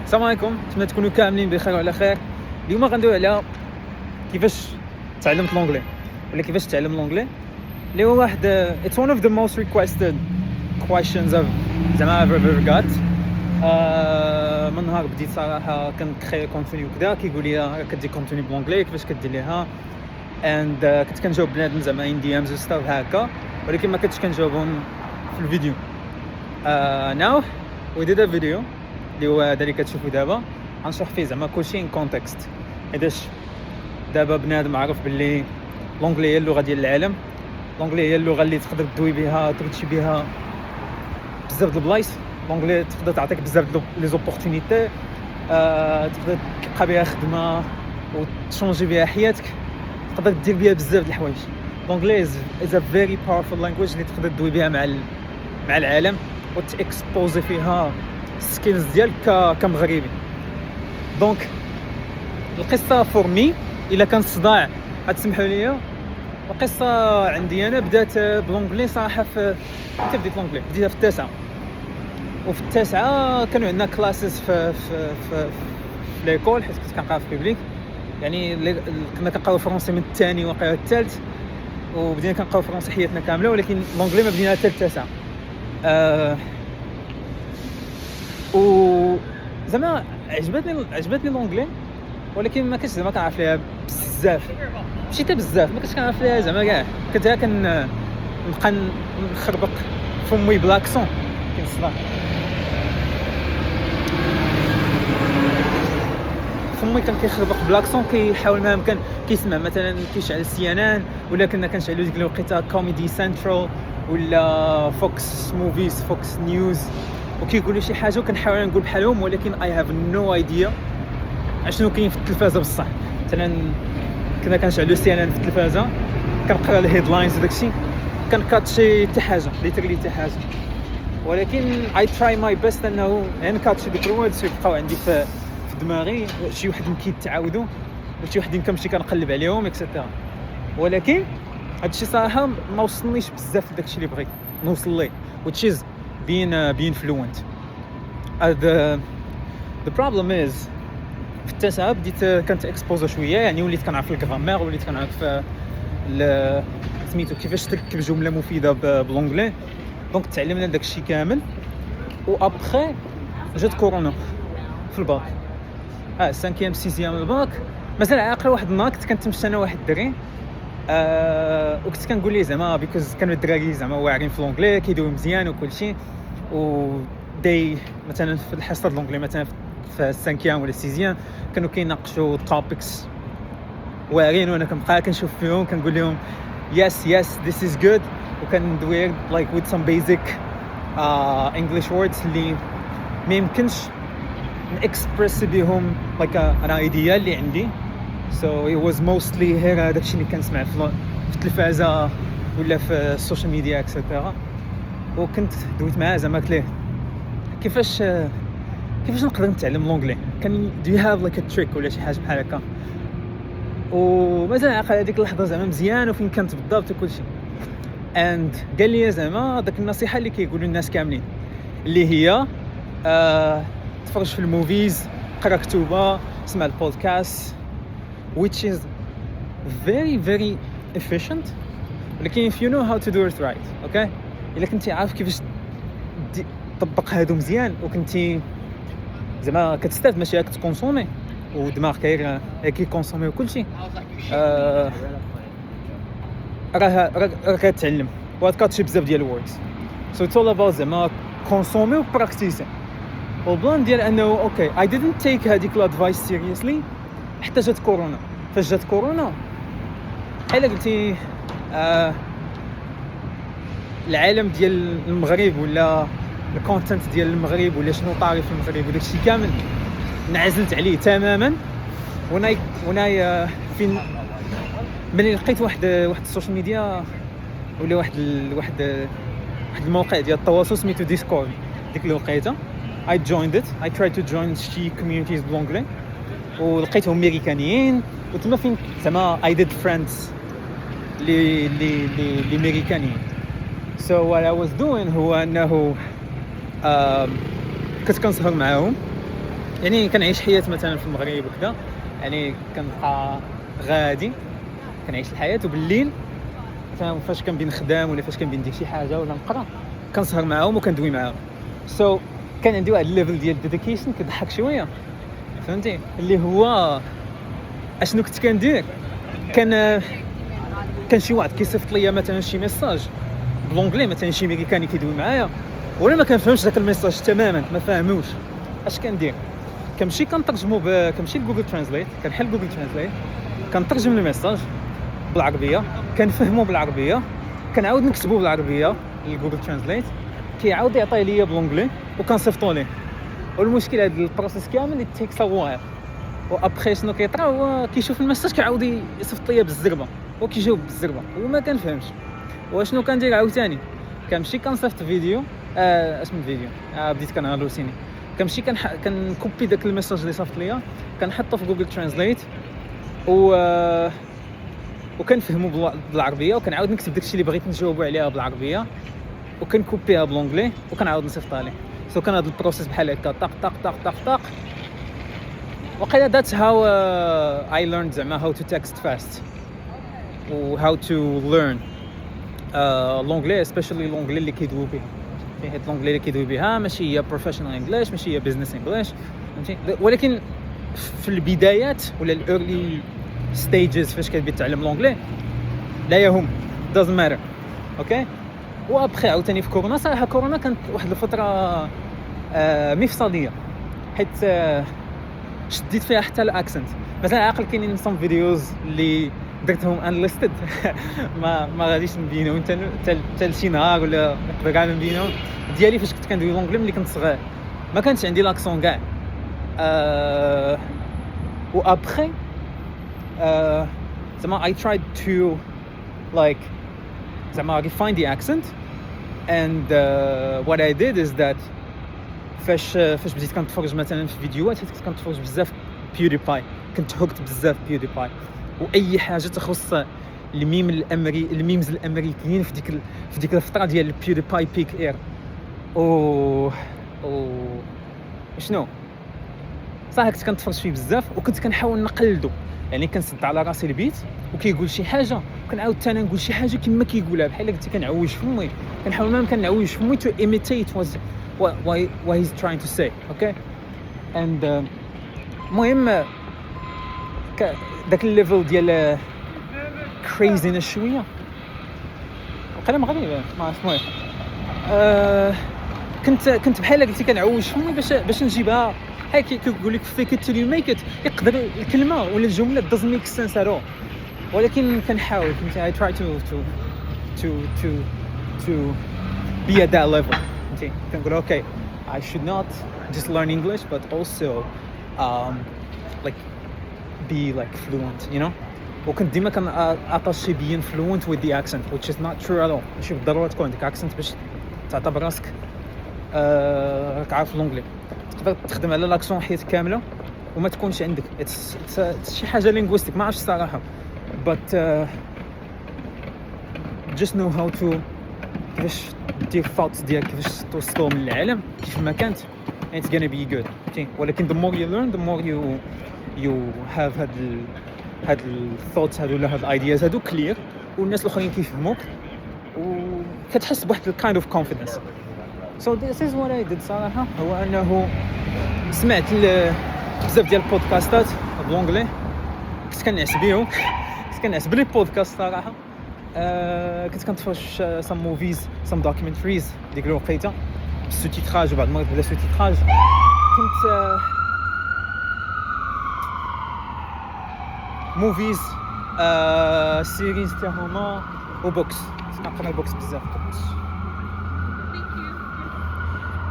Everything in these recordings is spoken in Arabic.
السلام عليكم، نتمنى تكونوا كاملين بخير وعلى خير. اليوم غندوي على كيفاش تعلمت لونجلي ولا كيفاش تعلم لونجلي اللي هو واحد it's one of the most requested questions I've ever got. من نهار بديت صراحه كنكري كونتوني وكذا كيقول لي كدير كونتوني بلونجلي كيفاش كدير ليها and كنت كنجاوب بنادم زعما ان دي امز وستاف هكا، ولكن ما كنتش كنجاوبهم في الفيديو. now we did a video اللي هو هذا اللي كتشوفوا دابا، غنشرح فيه زعما كلشي ان كونتكست. حيتاش دابا بنادم عارف باللي لونجلي هي اللغه ديال العالم، لونجلي هي اللغه اللي تقدر تدوي بها تمشي بها بزاف د البلايص، لونجلي تقدر تعطيك بزاف لي زوبورتونيتي، تقدر تلقى بها خدمه وتشونجي بها حياتك، تقدر دير بها بزاف د الحوايج. لونجلي is a very powerful language اللي تقدر تدوي بها مع العالم وتاكسبوزي فيها سكيلز ديالك كمغربي. دونك القصه فور مي الا كان صداع غتسمحوا لي، القصه عندي انا بدات بلونجلي صراحه متى بديت لونجلي؟ بديتها في التاسعه، وفي التاسعه كانوا عندنا كلاسز في ليكول حيت كنت كنقرا في بيبليك، يعني كنا كنقراو فرونسي من الثاني وقيله الثالث، وبدينا كنقراو فرونسي حياتنا كامله، ولكن لونجلي ما بدينا حتى التاسعه. و زعما عجبتني لونجلي، ولكن ما كنتش زعما كنعرف ليها بزاف، ماشي حتى بزاف، ما كنتش كنعرف ليها زعما كاع. كنت نبقى نخربق فمي بلاكسون كنصدع فمي، كان كيخربق بلاكسون، كيحاول ما امكن كيسمع مثلا كيشعل CNN ولا كنا كنشعلوا ديك الوقيته كوميدي سنترال ولا فوكس موفيز فوكس نيوز، وكيقولوا شي حاجه وكنحاول نقول بحالهم، ولكن I have no idea اشنو كاين في التلفازه بصح. مثلا كنا كنشعلوا CNN في التلفازه، كنقرا الهيدلاينز وداكشي، كنكاتشي حتى حاجه ليترلي حتى حاجه، ولكن I try my best انه نكاتشي ديك الوردز يبقاو عندي في دماغي، شي وحدين كيتعاودوا وشي وحدين كنمشي كنقلب عليهم اكسترا. ولكن هادشي صراحه ما وصلنيش بزاف لداكشي اللي بغيت نوصل ليه، which is being fluent. The problem is في التاسعه بديت كنت اكسبوزا شويه، يعني وليت كنعرف الجرامير، وليت كنعرف سميتو كيفاش تركب جمله مفيده بلونجلي. دونك تعلمنا داكشي كامل، وابخي جات كورونا في الباك، 5 6 الباك. مازال عاقل واحد النهار كنت كنتمشى انا واحد الدري، وكنت كنقول ليه زعما بيكوز كانوا الدراري زعما واعرين في لونجلي كيدويو مزيان وكلشي، و دي مثلا في الحصه لونجلي مثلا في 5 ولا 6 كانوا كيناقشوا توبكس واعرين، وانا كنبقى كنشوف فيهم كنقول لهم yes this is good، وكندوي like with some basic English words اللي ما يمكنش نكسبرس بهم like an idea اللي عندي. So it was mostly هذا داكشي اللي كنسمع في التلفازه ولا في السوشيال ميديا اكسترا، وكنت دويت معاه زعما قلت ليه كيفاش نقدر نتعلم لونجلي، كان do you have like a trick ولا شي حاجه بحال هكا. ومازال عاقل هذيك اللحظه زعما مزيان وفين كنت بالضبط وكل شيء، and قال لي زعما داك النصيحه اللي كيقولوا الناس كاملين اللي هي تفرج في الموفيز، قرا كتوبه، اسمع البودكاست، which is very efficient. ولكن if you know how to do it right, okay، الا كنتي عارف كيفاش تطبق هادو مزيان وكنتي زعما كتستافد ماشي كتكونسومي ودماغك غير كيكونسومي وكلشي، راه كتعلم وكتشي بزاف ديال الوردز. so it's all about زعما كونسومي وبراكتيسي. والبلان ديال انه اوكي I didn't take هذيك الادفايس seriously حتى جات كورونا. فاش جات كورونا بحال قلتي العالم ديال المغرب ولا الكونتنت ديال المغرب ولا شنو طاري في المغرب وداكشي كامل انعزلت عليه تماما. وانا فين ملي لقيت واحد السوشيال ميديا ولا واحد الموقع ديال التواصل سميتو ديسكورد، ديك الوقيته I joined it. I tried to join شي communities بلونجلي ولقيتهم امريكانيين، وتما فين زعما I did friends لي امريكانيين. So what I was doing هو انه كنت كنسهر معاهم يعني كنعيش حياه مثلا في المغرب وكذا، يعني كنبقى غادي كنعيش الحياه، وبالليل مثلا فاش كنبي نخدم ولا فاش كنبي ندير شي حاجه ولا نقرا كنسهر معاهم وكندوي معاهم. سو كان عندي واحد الليفل ديال ديديكيشن كضحك شويه، فهمتي اللي هو اشنو كنت كندير. كان شي واحد كيصيفط ليا مثلا شي ميساج بلونجلي، مثلا شي امريكاني كيدوي معايا ولا ما كنفهمش داك الميساج تماما، ما فاهموش اش كندير. كنمشي كنترجمو كنمشي لجوجل ترانسليت، كنحل جوجل ترانسليت، كنترجم الميساج بالعربيه، كنفهمو بالعربيه، كنعاود نكتبو بالعربيه لجوجل ترانسليت، كيعاود يعطيه ليا بلونجلي وكنصيفطو ليه. والمشكل هذا البروسيس كامل تيكس واير، وابخي شنو كيطرا هو كيشوف الميساج كيعاود يصيفط ليا بالزربه وكيجاوب بالزربه وما كنفهمش. واشنو كندير عاوتاني؟ كنمشي كنصيفط فيديو اسم الفيديو بديت كنهالوسيني، كنمشي كنكوبي داك الميساج اللي صيفط ليا، كنحطو في جوجل ترانسليت وكنفهمو بالعربيه، وكنعاود نكتب داكشي اللي بغيت نجاوبو عليها بالعربيه وكنكوبيها بلونجلي وكنعاود نصيفطها ليه. سو كان هذا البروسيس بحال هكا طق طق طق طق طق. وقيلا that's how I learned زعما how to text fast و how to learn لونجلي، especially لونجلي اللي كيدوي به. حيت لونجلي اللي كيدوي بها ماشي هي بروفيشنال انجلش، ماشي هي بيزنس انجلش، فهمتي. ولكن في البدايات ولا الايرلي ستيجز فاش كتبي تتعلم لونجلي لا يهم doesn't matter. اوكي. وابخي عاوتاني في كورونا، صراحه كورونا كانت واحد الفتره مفصليه، حيت شديت فيها حتى الاكسنت. مثلا عاقل كاينين صم فيديوز اللي درتهم انليستد ما غاديش نبينو حتى شي نهار ولا نقدر كاع نبينو ديالي فاش كنت كندوي لونجلي ملي كنت صغير، ما كانش عندي لاكسون كاع. وابخي زعما I tried to like زعما refine the accent and what I did is that فاش بديت كنتفرج مثلا في فيديوهات، حيت كنت كنتفرج بزاف بيوديباي، كنت هوكت بزاف بيوديباي، واي حاجه تخص الميمز الامريكيين في ديك الفتره ديال البيوديباي بيك اير شنو صح كنت كنتفرج فيه بزاف وكنت كنحاول نقلدو. يعني كنسد على راسي البيت وكيقول شي حاجه وكنعاود ثاني نقول شي حاجه كما كيقولها، بحال قلتي كنعوج فمي، كنحاول ما يمكن نعوج فمي to imitate what he's trying to say. okay and المهم داك الليفل ديال craziness شويه وقيلا مغربي ما عرفت. المهم كنت بحال قلتي كنعوج فمي باش نجيبها. هاي كيقول لك fake it till you make it، يقدر الكلمه ولا الجمله doesn't make sense at all، ولكن كنحاول فهمتي. I try to be at that level. فهمتي كنقول okay I should not just learn English but also like be like fluent, you know. وكنت ديما كنعطاشي being fluent with the accent which is not true at all. ماشي بالضروره تكون عندك accent باش تعتبر راسك راك عارف لونجلي. تقدر تخدم على لاكسون حياتك كامله وما تكونش عندك شي حاجه لينغويستيك ما عرفتش الصراحه but just know how to كيفاش دير thoughts ديالك كيفاش توصلهم للعالم كيف ما كانت and it's gonna be good. ولكن the more you learn the more you have هاد الثوتس هادو ولا هاد الايدياز هادو كلير والناس الاخرين كيفهموك وكتحس بواحد kind of confidence. So this is what I did صراحة، هو أنه سمعت بزاف ديال البودكاستات بالانجلي، كنت كنعس بيهم كنت كنعس بلي بودكاست صراحة. كنت كنتفرج some movies some documentaries ديك الوقيته بالسوتيتراج وبعد المرات بلا سوتيتراج. كنت موفيز سيريز تاع هما وبوكس، كنقرا البوكس بزاف بوكس.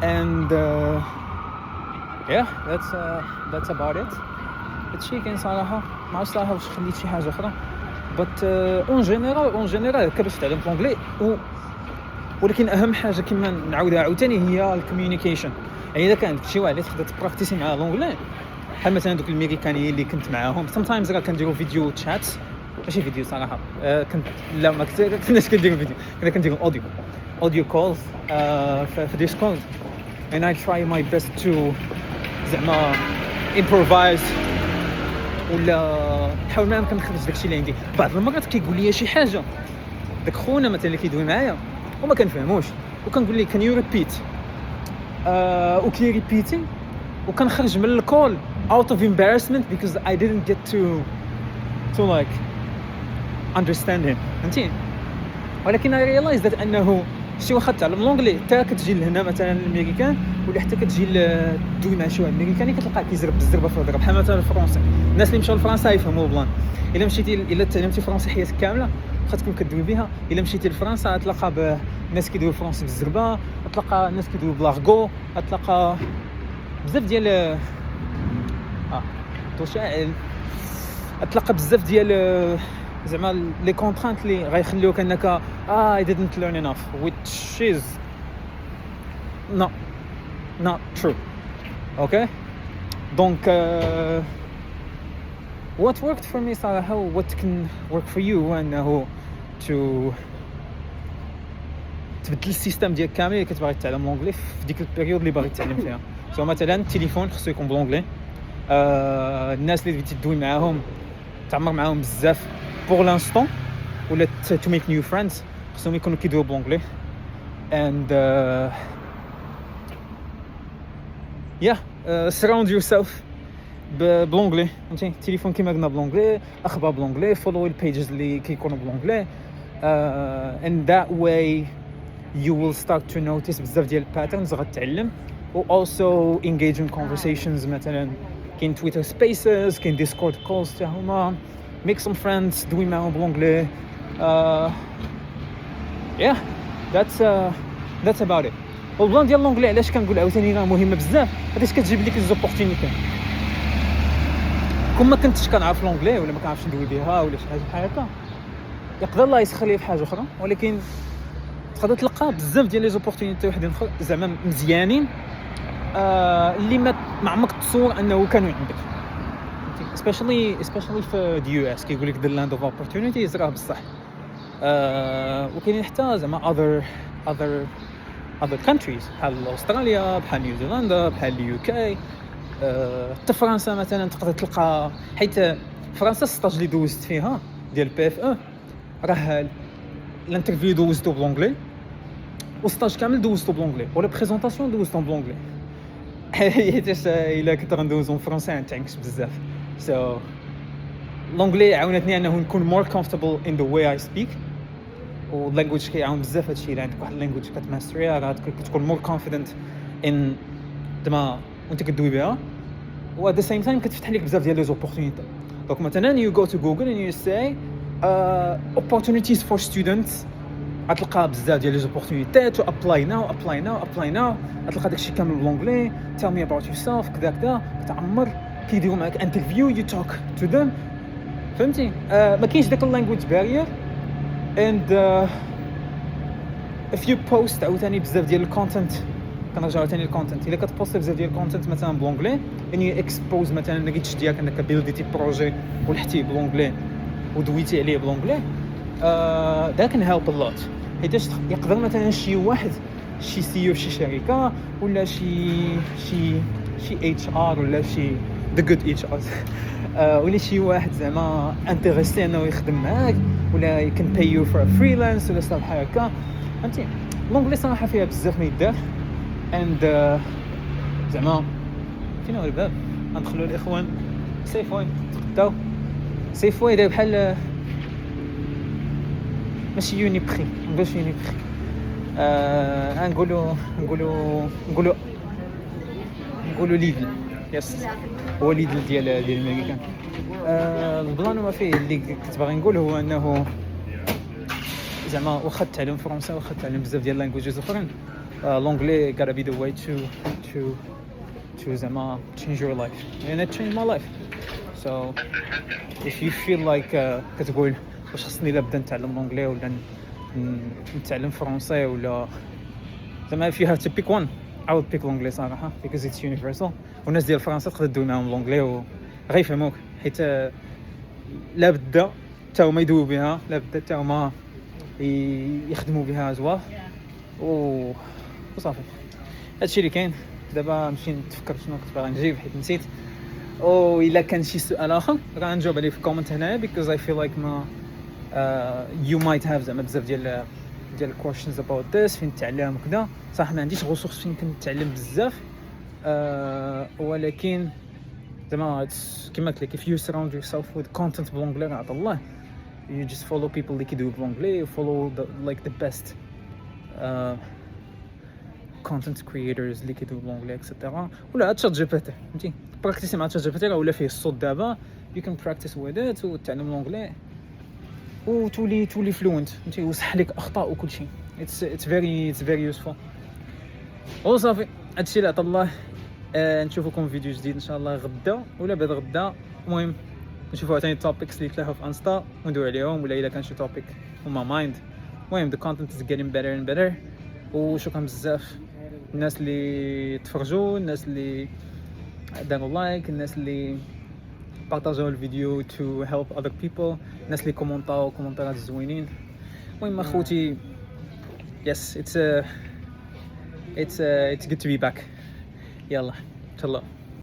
and yeah that's about it. هادشي كاين صراحه ما عرفتش صراحه واش خليت شي حاجه اخرى but اون جينيرال كيفاش تعلم الانجلي ولكن اهم حاجه كما نعاودها عاوتاني هي الكوميونيكيشن. يعني اذا كان عندك شي واحد اللي تقدر تبراكتيسي معاه الانجلي بحال مثلا دوك الامريكانيين اللي كنت معاهم sometimes راه كنديروا فيديو تشات ماشي فيديو صراحه كنت لا ما كناش كنديروا فيديو كنا كنديروا audio calls في ديسكورد and I try my best to زعما improvise ولا نحاول ما يمكن نخرج داكشي اللي عندي. بعض المرات كيقول لي شي حاجه داك خونا مثلا اللي كيدوي معايا وما كنفهموش وكنقول ليه can you repeat وكيريبيتي وكنخرج من الكول out of embarrassment because I didn't get to like understand him فهمتي. ولكن I realized that انه شي واخا تعلم لونجلي حتى كتجي لهنا مثلا الامريكان ولا حتى كتجي تدوي مع شي واحد امريكاني كتلقاه كيزرب بالزربه في الهضره بحال مثلا الفرنسي. الناس اللي مشاو لفرنسا يفهموا بلان. الا مشيتي الا تعلمتي فرنسي حياتك كامله واخا تكون كدوي بها الا مشيتي لفرنسا تلقى الناس كيدويو الفرنسي بالزربه تلقى الناس كيدويو بلاغو تلقى بزاف ديال توشاعل تلقى بزاف ديال زعما لي كونترانت اللي غيخليوك انك I didn't learn enough which is not true. Okay, donc what worked for me صراحة what can work for you انه تبدل السيستم ديالك كامل اللي كتبغي تتعلم لونجلي في ديك البيريود اللي باغي تتعلم فيها. سو مثلا التليفون خصو يكون بلونجلي. الناس اللي تدوي معاهم تعمر معاهم بزاف pour l'instant ولا to make new friends خصهم يكونوا كيدويو بلونجلي. and surround yourself بلونجلي فهمتي. التليفون كيما قلنا بلونجلي اخبار بلونجلي فولو البيجز اللي كيكونوا بلونجلي and that way you will start to notice بزاف ديال patterns غتعلم. و also engage in conversations مثلا كاين تويتر سبيسز كاين ديسكورد كولز حتى هما make some friends دوي معاهم بلونجلي. that's about it. والبلان ديال لونجلي علاش كنقول عاوتاني راه مهمه بزاف حيت كتجيب لك ليزوبورتونيتي. كون ما كنتش كنعرف لونجلي ولا ما كنعرفش ندوي بها ولا شي حاجه بحال هكا يقدر الله يسخر لي في حاجه اخرى ولكن تقدر تلقى بزاف ديال ليزوبورتونيتي وحدين اخرى زعما مزيانين اللي ما عمرك تصور انه كانوا عندك especially في the US كيقول لك the land of opportunities راه بصح. وكاينين حتى زعما other countries بحال استراليا بحال نيوزيلندا بحال اليو كي. حتى فرنسا مثلا تقدر تلقى حيت فرنسا السطاج اللي دوزت فيها ديال بي اف او راه الانترفيو دوزتو بلونجلي والسطاج كامل دوزتو بلونجلي ولا بريزونطاسيون دوزتو بلونجلي حيت الا كنت غندوزو فرونسي نتعنكس بزاف. so لونجلي عاونتني انه نكون more comfortable in the way I speak. واللانجويج كيعاون بزاف هادشي الا عندك واحد اللانجويج كتماستريها راه كتكون more confident in دما وانت كدوي بها و at the same time كتفتح لك بزاف ديال لي زوبورتونيتي. دونك مثلا you go to Google and you say opportunities for students غتلقى بزاف ديال لي زوبورتونيتي to apply now غتلقى داكشي كامل بالانجلي tell me about yourself كذا كتعمر كيديروا معاك انترفيو you talk to them فهمتي. ما كاينش داك اللانجويج بارير and if you post عاوتاني بزاف ديال الكونتنت كنرجعوا عاوتاني للكونتنت الا كتبوست بزاف ديال الكونتنت مثلا بالانجلي يعني اكسبوز مثلا الريتش ديالك انك بيلديتي بروجي ولحتيه بالانجلي ودويتي عليه بالانجلي that can help a lot. حيت يقدر مثلا شي واحد شي سي او في شي شركه ولا شي اتش ار ولا شي the good اتش ار ولا شي واحد زعما انتريسي انه يخدم معاك ولا can pay you for a freelance ولا صافي بحال هكا فهمتي. الانجلي صراحه فيها بزاف ما يدار and زعما فين هو الباب ندخلوا الاخوان سيفوي تقداو سيفوي داير بحال ماشي يوني بري نقولش يوني بري نقولوا ليدل يس هو ليدل ديال الامريكان. البلان ما فيه اللي كنت باغي نقول هو انه زعما واخا تعلم فرنسا واخا تعلم بزاف ديال لانجويجز اخرين لونجلي gotta be the way to زعما change your life and it changed my life. So if you feel like كتقول واش خصني لا نبدا نتعلم لونجلي ولا نتعلم فرنسي ولا زعما if you have to pick one I would pick لونجلي صراحه because it's universal والناس ديال فرنسا تقدر تدوي معاهم لونجلي وغيفهموك حيت لا بدا حتى هما يدويو بها لا بدا حتى هما يخدموا بها زواف وصافي هادشي اللي كاين. دابا نمشي نتفكر شنو كنت باغي نجيب حيت نسيت او الا كان شي سؤال اخر راه نجاوب عليه في الكومنت هنايا because I feel like ما you might have زعما بزاف ديال questions about this فين نتعلم وكذا. صح ما عنديش غوسورس فين كنتعلم بزاف ولكن زعما كيما قلت لك if you surround yourself with content بالانجلي عطا الله you just follow people اللي كيدويو بالانجلي follow the best content creators اللي كيدويو بالانجلي اكسيتيرا. ولا تشات جي بي تي فهمتي براكتيسي مع تشات جي بي تي راه ولا فيه الصوت دابا you can practice with it وتعلم الانجلي وتولي فلوينت فهمتي وصح لك اخطاء وكل شيء. it's very useful. وصافي هادشي اللي عطا الله. نشوفكم في فيديو جديد ان شاء الله غدا ولا بعد غدا. المهم نشوفوا عاوتاني التوبكس اللي تلاحوا في انستا وندوي عليهم ولا الا كان شي توبيك on my mind. المهم the content is getting better and better. وشكرا بزاف الناس اللي تفرجوا الناس اللي داروا لايك الناس اللي بارطاجيو الفيديو to help other people الناس اللي كومونطاو كومنتات زوينين. المهم اخوتي yes it's good to be back. يلا تهلا.